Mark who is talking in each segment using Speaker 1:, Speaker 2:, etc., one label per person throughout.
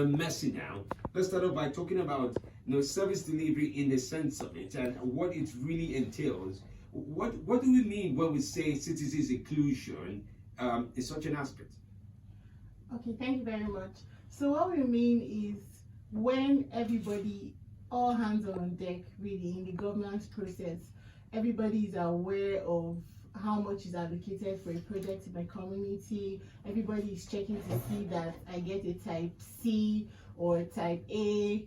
Speaker 1: messy now. Let's start off by talking about service delivery in the sense of it and what it really entails. What do we mean when we say citizens inclusion in such an aspect?
Speaker 2: Okay, thank you very much. So what we mean is when everybody, all hands are on deck, really, in the governance process, everybody is aware of how much is allocated for a project in my community. Everybody is checking to see that I get a type C or type A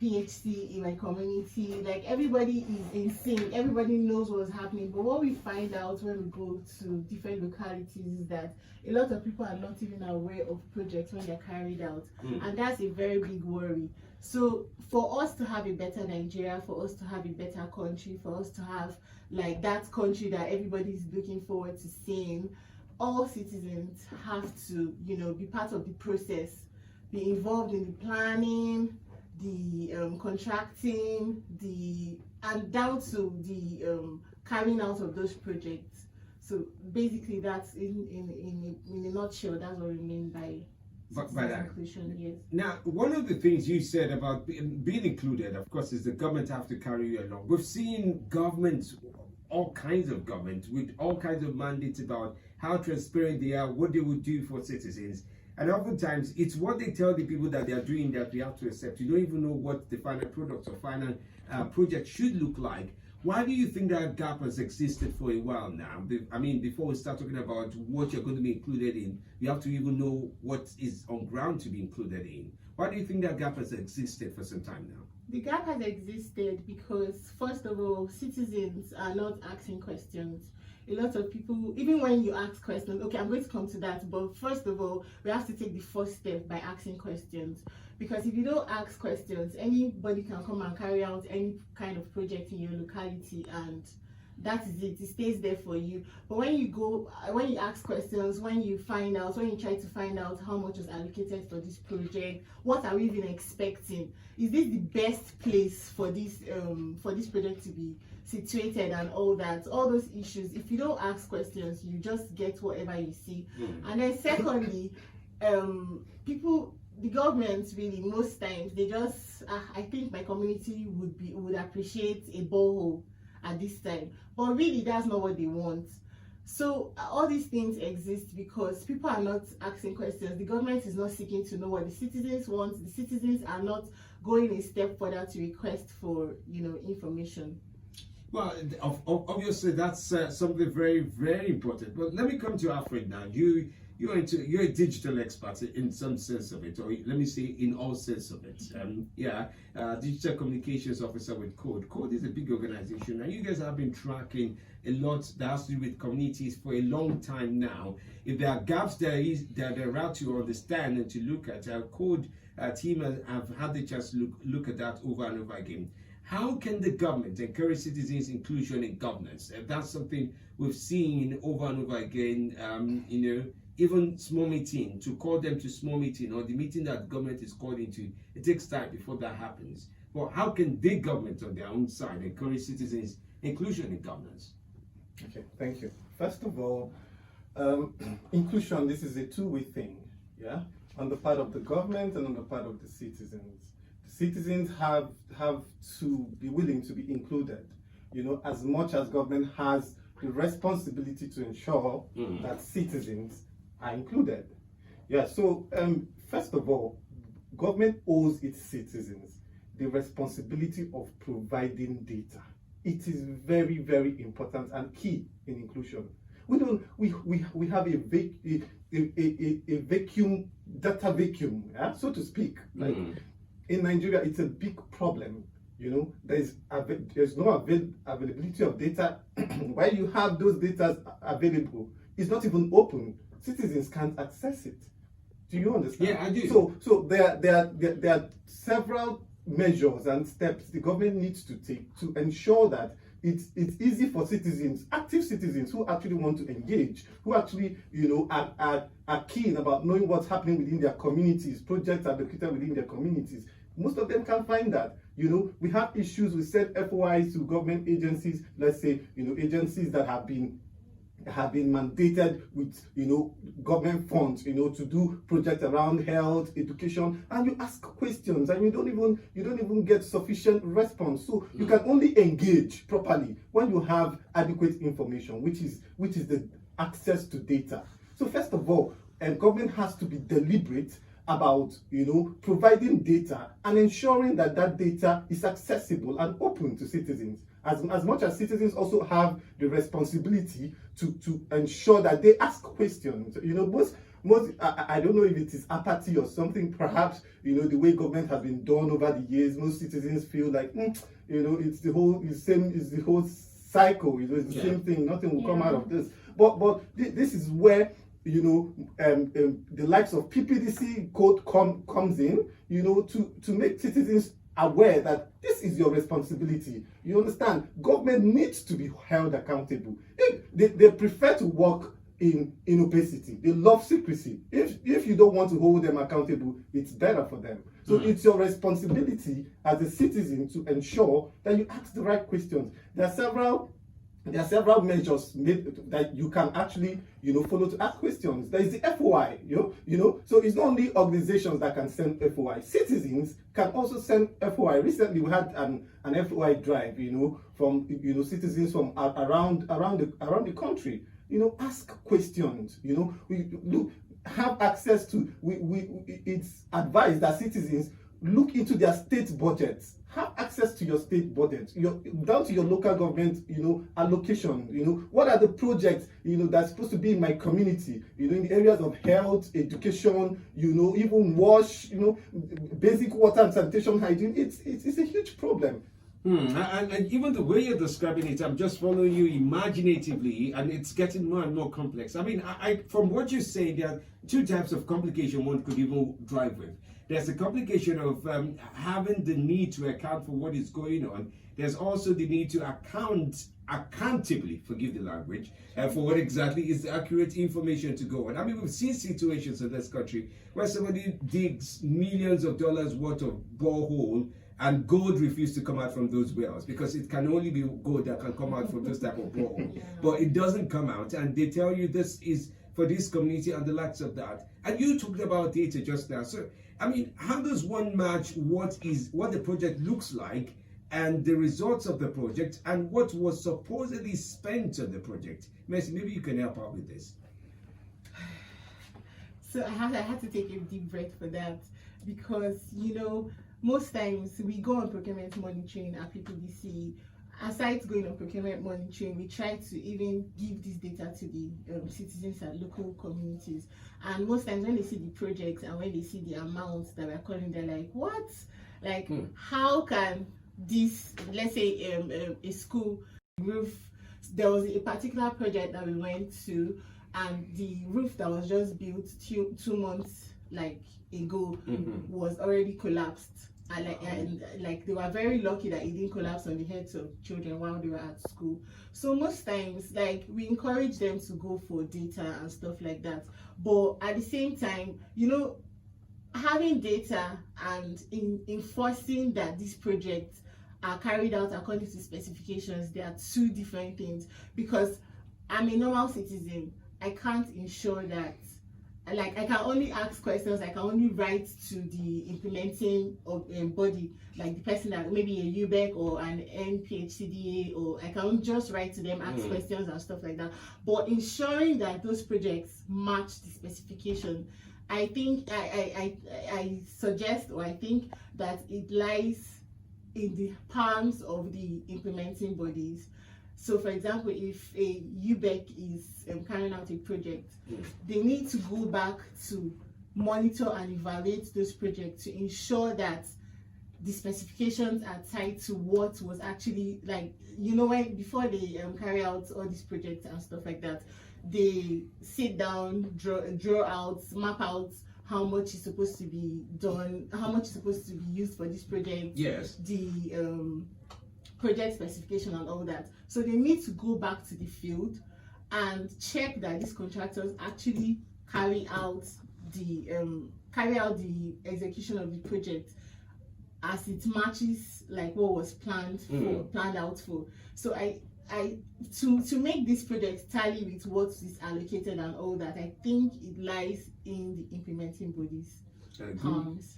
Speaker 2: PHC in my community. Like, everybody is in sync, everybody knows what's happening. But what we find out when we go to different localities is that a lot of people are not even aware of projects when they're carried out, and that's a very big worry. So for us to have a better Nigeria, for us to have a better country, for us to have like that country that everybody's looking forward to seeing, all citizens have to, be part of the process, be involved in the planning, the contracting, and down to the carrying out of those projects. So basically, that's in a nutshell, that's what we mean by that inclusion. Yes.
Speaker 1: Now, one of the things you said about being included, of course, is the government have to carry you along. We've seen governments, all kinds of governments, with all kinds of mandates about how transparent they are, what they would do for citizens. And oftentimes, it's what they tell the people that they are doing that we have to accept. You don't even know what the final product or final project should look like. Why do you think that gap has existed for a while now? I mean, before we start talking about what you're going to be included in, you have to even know what is on ground to be included in. Why do you think that gap has existed for some time now?
Speaker 2: The gap has existed because, first of all, citizens are not asking questions. A lot of people, even when you ask questions, okay, I'm going to come to that, but first of all, we have to take the first step by asking questions. Because if you don't ask questions, anybody can come and carry out any kind of project in your locality, and that is it. It stays there for you. But when you ask questions, when you try to find out how much is allocated for this project, what are we even expecting? Is this the best place for this project to be situated, and all those issues? If you don't ask questions, you just get whatever you see. And then secondly, the government, really, most times they just I think my community would appreciate a borehole at this time, but really that's not what they want. So all these things exist because people are not asking questions. The government is not seeking to know what the citizens want. The citizens are not going a step further to request for information.
Speaker 1: Well, obviously that's something very, very important. But let me come to Alfred now. You're a digital expert in some sense of it, or let me say in all sense of it. Digital communications officer with Code. Code is a big organization, and you guys have been tracking a lot that has to do with communities for a long time now. If there are gaps that are out to understand and to look at, our Code team have had the chance to look at that over and over again. How can the government encourage citizens' inclusion in governance? That's something we've seen over and over again. Even small meeting, to call them to small meeting, or the meeting that government is called into, it takes time before that happens. But how can the government on their own side encourage citizens' inclusion in governance?
Speaker 3: Okay, thank you. First of all, inclusion, this is a two-way thing, on the part of the government and on the part of the citizens. The citizens have to be willing to be included, as much as government has the responsibility to ensure that citizens are included. So first of all, government owes its citizens the responsibility of providing data. It is very, very important and key in inclusion. We have a vacuum, data vacuum, so to speak. Like in Nigeria, it's a big problem. There's no availability of data. While you have those data available, it's not even open. Citizens can't access it. Do you understand?
Speaker 1: Yeah, I do.
Speaker 3: So there are several measures and steps the government needs to take to ensure that it's easy for citizens, active citizens who actually want to engage, who actually are keen about knowing what's happening within their communities, projects are located within their communities. Most of them can't find that. We have issues with set FOIs to government agencies, let's say, agencies that have been have been mandated with, government funds, to do projects around health, education, and you ask questions and you don't even get sufficient response. So you can only engage properly when you have adequate information, which is the access to data. So first of all, government has to be deliberate about providing data and ensuring that data is accessible and open to citizens. As much as citizens also have the responsibility to ensure that they ask questions. Most I don't know if it is apathy or something, perhaps, the way government has been done over the years, most citizens feel like, it's the whole cycle, it's the same thing, nothing will come out of this. But this is where the likes of PPDC code comes in, to make citizens aware that this is your responsibility. You understand? Government needs to be held accountable. They prefer to work in opacity. They love secrecy. If you don't want to hold them accountable, it's better for them. So it's your responsibility as a citizen to ensure that you ask the right questions. There are several measures that you can actually, follow to ask questions. There is the FOI, so it's not only organizations that can send FOI. Citizens can also send FOI. Recently, we had an FOI drive, from citizens from around the country. Ask questions. We have access to. It's advised that citizens look into their state budgets. Have access to your state budget, down to your local government, allocation. What are the projects, that's supposed to be in my community, in the areas of health, education, even wash, basic water and sanitation hygiene. It's a huge problem.
Speaker 1: And even the way you're describing it, I'm just following you imaginatively, and it's getting more and more complex. I mean, from what you say, there are two types of complication one could even drive with. There's the complication of having the need to account for what is going on. There's also the need to accountably, forgive the language, for what exactly is the accurate information to go on. I mean, we've seen situations in this country where somebody digs millions of dollars worth of borehole and gold refused to come out from those wells because it can only be gold that can come out from this type of borehole. But it doesn't come out, and they tell you this is for this community and the likes of that. And you talked about data just now. So, I mean, how does one match what the project looks like and the results of the project and what was supposedly spent on the project? Mercy, maybe you can help out with this.
Speaker 2: So I had to take a deep breath for that because, most times we go on procurement monitoring at PPDC. Aside going on procurement monitoring, we try to even give this data to the citizens and local communities. And most times when they see the projects and when they see the amounts that we're calling, they're like, what? Like, how can this, let's say a school roof, there was a particular project that we went to, and the roof that was just built 2 months ago was already collapsed. And they were very lucky that it didn't collapse on the heads of children while they were at school. So most times, we encourage them to go for data and stuff like that. But at the same time, having data and enforcing that these projects are carried out according to specifications, they are two different things. Because I'm a normal citizen, I can't ensure that. I can only ask questions, I can only write to the implementing body, like the person that maybe a UBEC or an NPHCDA, or I can just write to them, ask questions and stuff like that. But ensuring that those projects match the specification, I think I suggest, or I think that it lies in the palms of the implementing bodies. So, for example, if a UBEC is carrying out a project, they need to go back to monitor and evaluate those projects to ensure that the specifications are tied to what was actually when before they carry out all these projects and stuff like that, they sit down, draw out, map out how much is supposed to be done, how much is supposed to be used for this project.
Speaker 1: Yes.
Speaker 2: The project specification and all that. So they need to go back to the field and check that these contractors actually carry out the execution of the project as it matches what was planned out for. So to make this project tally with what is allocated and all that, I think it lies in the implementing bodies.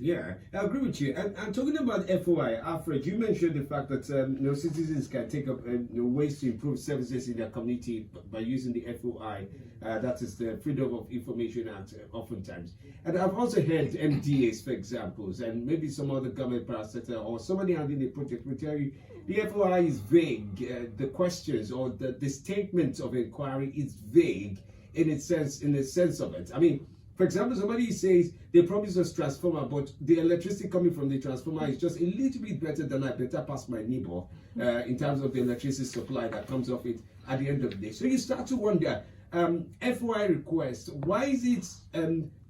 Speaker 1: Yeah, I agree with you. And talking about FOI, Alfred, you mentioned the fact that citizens can take up ways to improve services in their community by using the FOI. That is the Freedom of Information Act, oftentimes. And I've also heard MDAs, for examples, and maybe some other government parastatal or somebody handling the project will tell you the FOI is vague. The questions or the statement of inquiry is vague in the sense of it. I mean, for example, somebody says they promised us transformer, but the electricity coming from the transformer is just a little bit better than I better pass my neighbor in terms of the electricity supply that comes off it at the end of the day. So you start to wonder, FOI request, why is it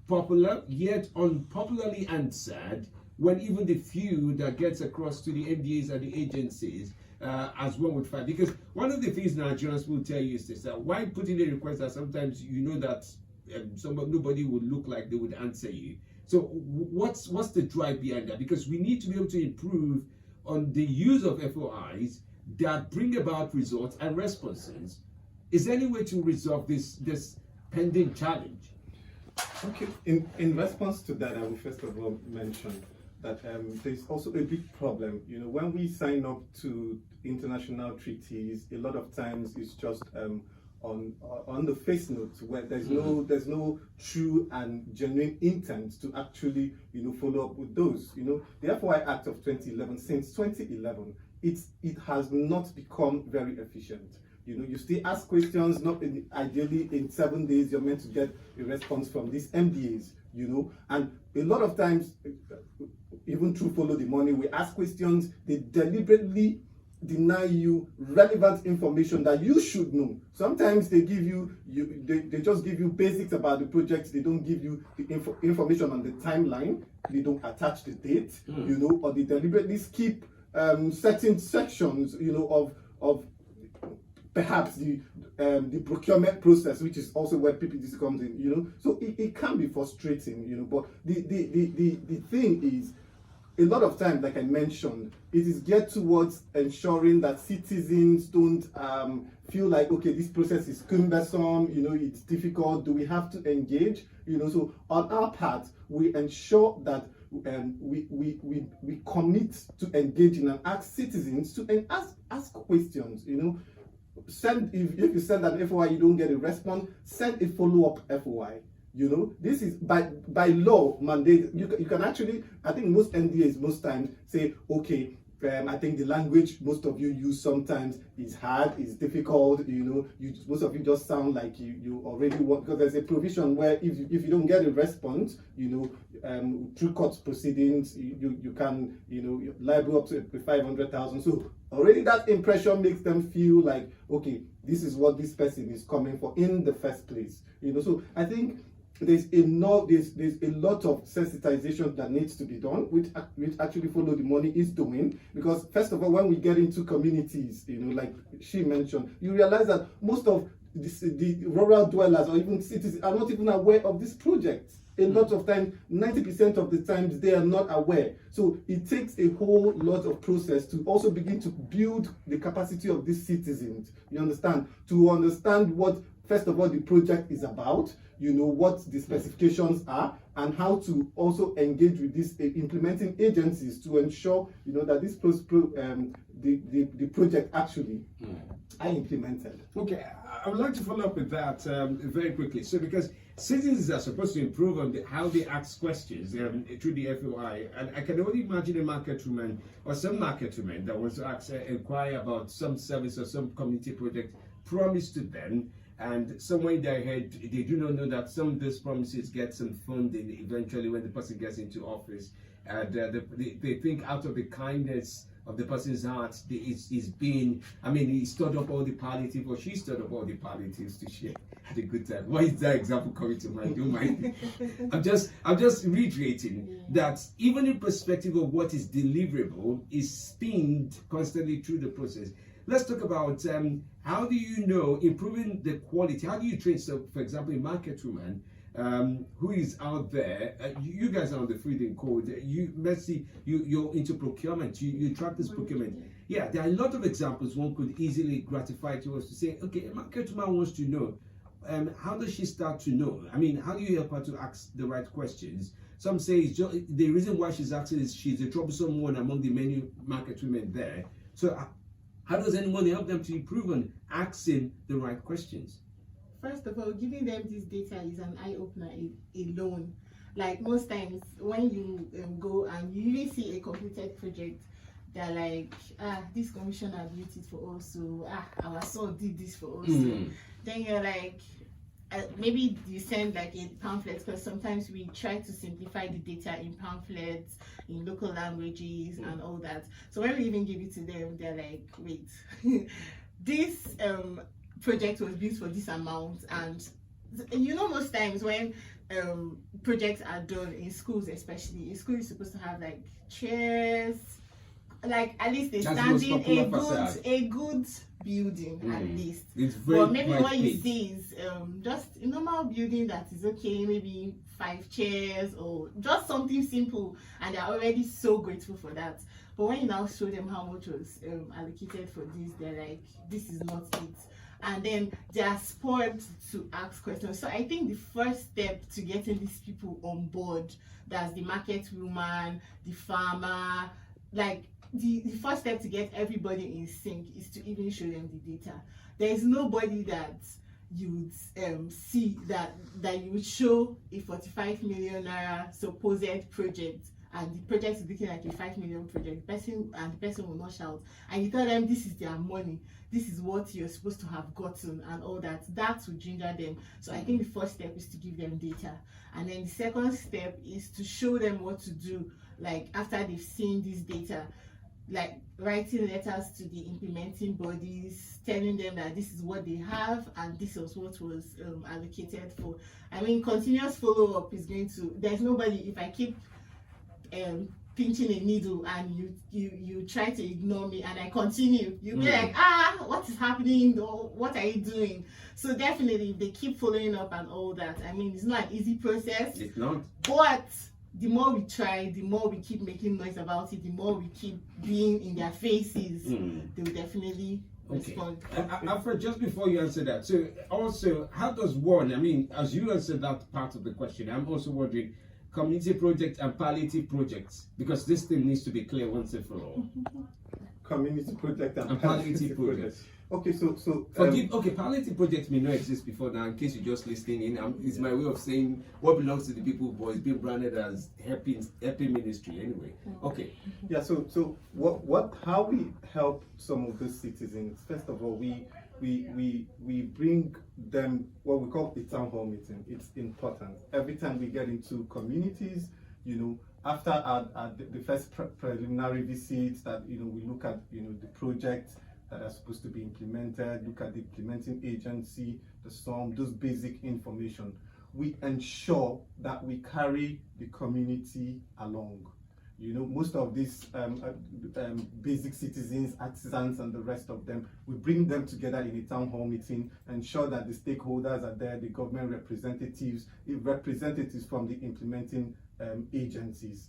Speaker 1: popular yet unpopularly answered when even the few that gets across to the MDAs and the agencies as one would find? Because one of the things Nigerians will tell you is this, that why put in a request that sometimes you know that nobody would look like they would answer you. So what's the drive behind that? Because we need to be able to improve on the use of FOIs that bring about results and responses. Is there any way to resolve this pending challenge?
Speaker 3: Okay, in response to that, I will first of all mention that there's also a big problem. You know, when we sign up to international treaties, a lot of times it's just on the face note, where there's no true and genuine intent to actually follow up with those. The FOI Act of 2011, since 2011, it has not become very efficient. You still ask questions, ideally in 7 days you're meant to get a response from these MDAs, and a lot of times, even through Follow the Money, we ask questions, they deliberately deny you relevant information that you should know. Sometimes they give they just give you basics about the project. They don't give you the information on the timeline. They don't attach the date, or they deliberately skip certain sections, of perhaps the procurement process, which is also where PPDC comes in, So it can be frustrating, but the thing is, a lot of times, like I mentioned, it is geared towards ensuring that citizens don't feel like, okay, this process is cumbersome, it's difficult, do we have to engage? So on our part, we ensure that we commit to engaging and ask citizens to ask questions, if you send an FOI, you don't get a response, send a follow-up FOI. This is by law mandate. You can actually, I think most NDAs most times say, okay, I think the language most of you use sometimes is hard, is difficult. Most of you just sound like you already want, because there's a provision where if you don't get a response, through court proceedings, you can you're liable up to 500,000. So already that impression makes them feel like, okay, this is what this person is coming for in the first place. So I think there's a lot of sensitization that needs to be done, which actually Follow the Money is doing. Because first of all, when we get into communities, like she mentioned, you realize that most of the rural dwellers or even cities are not even aware of this project. A lot of times, 90% of the times, they are not aware. So it takes a whole lot of process to also begin to build the capacity of these citizens, you understand, to understand what, first of all, the project is about, what the specifications are, and how to also engage with these implementing agencies to ensure, that this the project actually are implemented.
Speaker 1: Okay, I would like to follow up with that very quickly. So, because citizens are supposed to improve on how they ask questions through the FOI, and I can only imagine a market woman or some market woman that was to inquire about some service or some community project promised to them, and somewhere in their head they do not know that some of those promises get some funding eventually when the person gets into office, and they think out of the kindness of the person's heart is being, he stored up all the palliative, or she stored up all the palliatives to share at a good time. Why is that example coming to mind? Don't mind. I'm just reiterating that even in perspective of what is deliverable is spinned constantly through the process. Let's talk about how do you know improving the quality? How do you train, so for example, a market woman who is out there. You guys are on the Freedom Code. You're into procurement. You track this procurement. Yeah, there are a lot of examples one could easily gratify to us to say, okay, a market woman wants to know. How does she start to know? I mean, how do you help her to ask the right questions? Some say it's just, the reason why she's asking is she's a troublesome one among the many market women there. So how does anyone help them to improve on asking the right questions?
Speaker 2: First of all, giving them this data is an eye-opener alone. Like most times when you go and you even see a completed project, they're like, this commissioner built it for us, so our son did this for us. So then you're like, maybe you send like a pamphlet, because sometimes we try to simplify the data in pamphlets, in local languages and all that. So when we even give it to them, they're like, wait, this project was built for this amount. And you know, most times when projects are done in schools, especially in school, you're supposed to have like chairs, like at least a standing, a good building at least. But maybe what you see is just a normal building that is okay, maybe 5 chairs or just something simple, and they're already so grateful for that. But when you now show them how much was allocated for this, they're like, this is not it. And then they are spurred to ask questions. So I think the first step to getting these people on board, that's the market woman, the farmer, like the first step to get everybody in sync is to even show them the data. There is nobody that you would see that you would show a 45 million naira supposed project, and the project is looking like a 5 million project. The person will not shout, and you tell them this is their money, this is what you're supposed to have gotten and all that. That will ginger them. So I think the first step is to give them data, and then the second step is to show them what to do, like after they've seen this data, like writing letters to the implementing bodies, telling them that this is what they have and this is what was allocated for. I mean, continuous follow-up is going to, there's nobody, if I keep pinching a needle and you try to ignore me and I continue, you'll be like, what is happening, or what are you doing? So definitely they keep following up and all that. I mean, it's not an easy process.
Speaker 1: It's not.
Speaker 2: But the more we try, the more we keep making noise about it, the more we keep being in their faces, they will definitely respond.
Speaker 1: Alfred, just before you answer that, so also, how does one, I mean, as you answered that part of the question, I'm also wondering, community projects and palliative projects, because this thing needs to be clear once and for all.
Speaker 3: Community project and
Speaker 1: palliative projects.
Speaker 3: Okay, so
Speaker 1: palliative projects may not exist before now. In case you're just listening in, it's my way of saying what belongs to the people, but it's being branded as helping ministry anyway. Okay.
Speaker 3: Yeah. So how we help some of those citizens? First of all, we bring them what we call a town hall meeting. It's important. Every time we get into communities, you know, after the first preliminary visits, that we look at the project that are supposed to be implemented, look at the implementing agency, the sum, those basic information. We ensure that we carry the community along. Most of these basic citizens, artisans, and the rest of them, we bring them together in a town hall meeting, ensure that the stakeholders are there, the government representatives from the implementing agencies.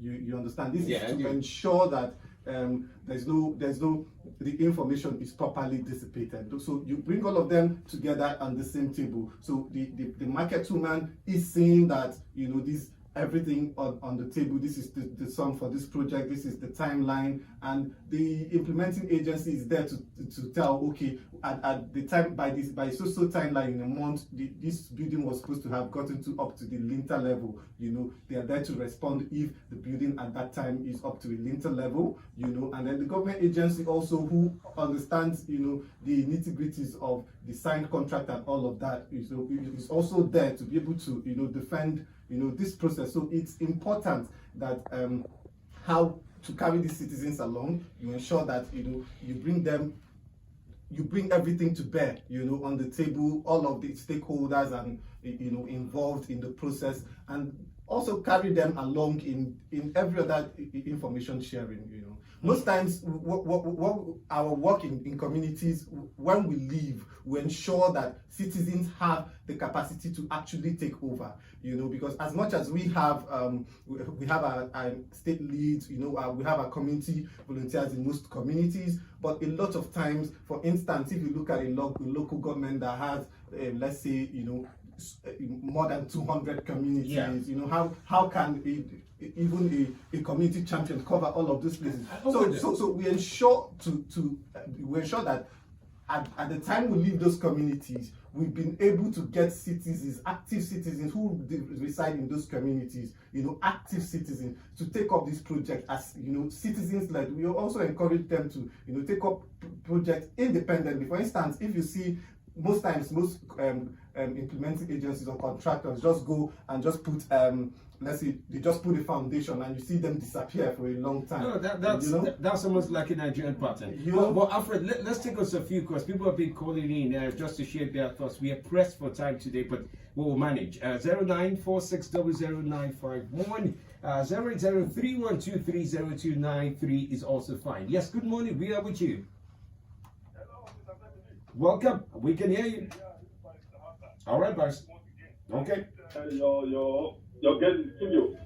Speaker 3: You understand? This is to ensure that the information is properly dissipated. So you bring all of them together on the same table. So the market woman is saying that this everything on the table. This is the sum for this project. This is the timeline, and the implementing agency is there to tell, okay, at the time by so timeline in a month, this building was supposed to have gotten up to the lintel level. They are there to respond if the building at that time is up to the lintel level. And then the government agency also, who understands the nitty-gritties of the signed contract and all of that, is also there to be able to defend this process. So it's important that how to carry these citizens along. You ensure that you bring everything to bear on the table, all of the stakeholders and involved in the process, and also carry them along in every other information sharing. Most times, what our work in communities, when we leave, we ensure that citizens have the capacity to actually take over. Because as much as we have our state leads, we have our community volunteers in most communities, but a lot of times, for instance, if you look at a local government that has, let's say, more than 200 communities, how can even a community champion cover all of these places? So we ensure we ensure that at the time we leave those communities, we've been able to get citizens, active citizens who reside in those communities, active citizens, to take up this project as, citizens. Like, we also encourage them to, take up projects independently. For instance, if you see, most times, most implementing agencies or contractors just go and just put, let's say, they just put a foundation and you see them disappear for a long time.
Speaker 1: No, that's almost like a Nigerian pattern. Well, Alfred, let's take us a few questions. People have been calling in just to share their thoughts. We are pressed for time today, but we will manage. 0946000951, 08031230293 is also fine. Yes, good morning. We are with you. Welcome. We can hear you. All right, boss. Okay.
Speaker 4: Your guest in studio.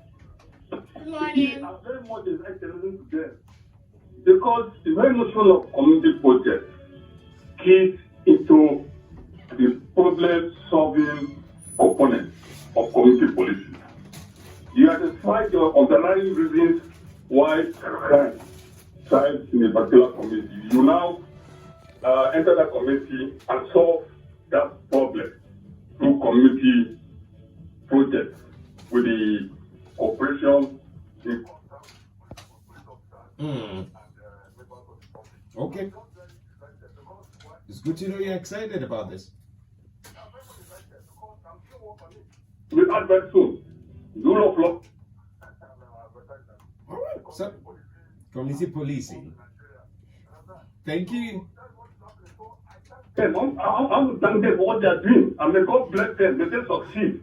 Speaker 2: Good morning.
Speaker 4: I'm very much excited to them because the very notion of community project keys into the problem-solving component of community policing. You identify the underlying reasons why crime thrives in a particular community. You now enter that community and solve that problem through community projects with the cooperation.
Speaker 1: Okay. It's good to know you're excited about this.
Speaker 4: We'll add very soon. Rule of law.
Speaker 1: All right. So, community policing. Thank you.
Speaker 4: I want to thank them for what they are doing, and may God bless them. May they succeed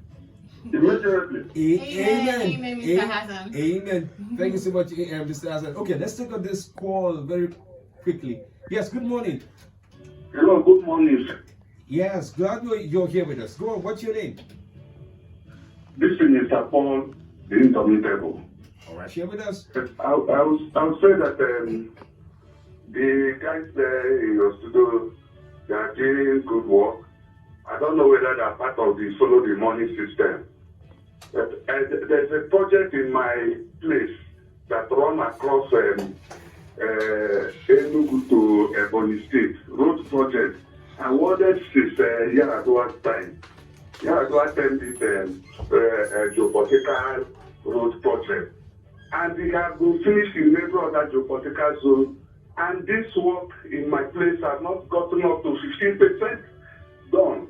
Speaker 4: immediately.
Speaker 1: Amen.
Speaker 2: Mr. Hassan.
Speaker 1: Amen. Thank you so much, Mr. Hassan. Okay, let's take on this call very quickly. Yes, good morning.
Speaker 4: Hello, good morning.
Speaker 1: Yes, glad you're here with us. Go on, what's your name?
Speaker 4: This is upon the intermutable.
Speaker 1: All right, share with us.
Speaker 4: I would say that the guys there in your studio, they are doing good work. I don't know whether they are part of the follow the money system. But there's a project in my place that run across Enugu to Ebonyi State, road project. I wanted since Yaradua time. Yaradua time this geopolitical road project. And we have been finished in every other geopolitical zone. And this work in my place has not gotten up to 15% done.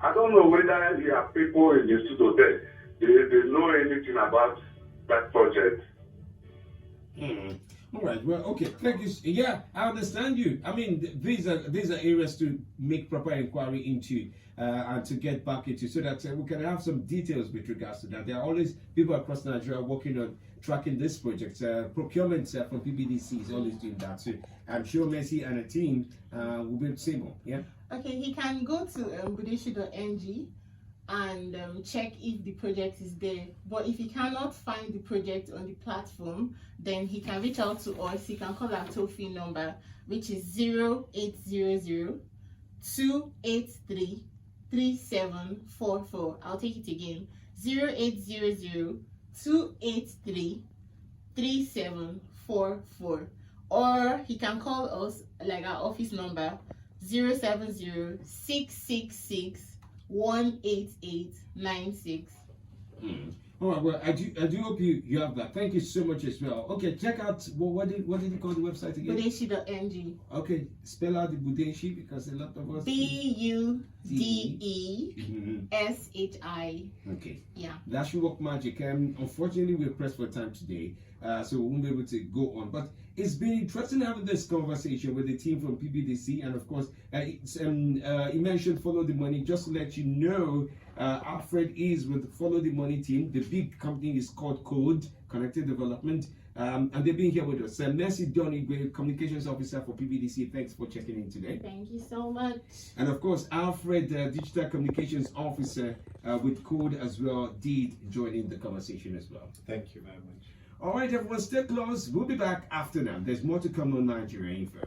Speaker 4: I don't know whether there are people in the studio there, they know anything about that project.
Speaker 1: All right. Well, okay. Thank you. Yeah, I understand you. I mean, these are areas to make proper inquiry into and to get back into, so that we can have some details with regards to that. There are always people across Nigeria working on tracking this project. Procurement from PPDC is always doing that. So I'm sure Messi and a team will be the same. Yeah.
Speaker 2: Okay, he can go to budeshi.ng and check if the project is there. But if he cannot find the project on the platform, then he can reach out to us. He can call our toll-free number, which is 0800 283 3744. I'll take it again. 0800 283 3744. Or he can call us, like our office number, 070 666 18896.
Speaker 1: All right. Well, I do hope you have that. Thank you so much as well. Okay, check out what did you call the website again?
Speaker 2: Budeshi.ng.
Speaker 1: Okay, spell out the Budeshi, because a lot of us
Speaker 2: BUDESHI.
Speaker 1: Okay.
Speaker 2: Yeah.
Speaker 1: That should work magic. Unfortunately, we're pressed for time today, so we won't be able to go on. But it's been interesting having this conversation with the team from PPDC, and of course, you mentioned follow the money. Just to let you know, Alfred is with Follow the Money team. The big company is called Code Connected Development, and they've been here with us. Mercy Don Igwe, Communications Officer for PPDC. Thanks for checking in today.
Speaker 2: Thank you so much.
Speaker 1: And of course, Alfred, Digital Communications Officer with Code as well, did join in the conversation as well.
Speaker 3: Thank you very much.
Speaker 1: All right, everyone, stay close. We'll be back after now. There's more to come on Nigerian Info.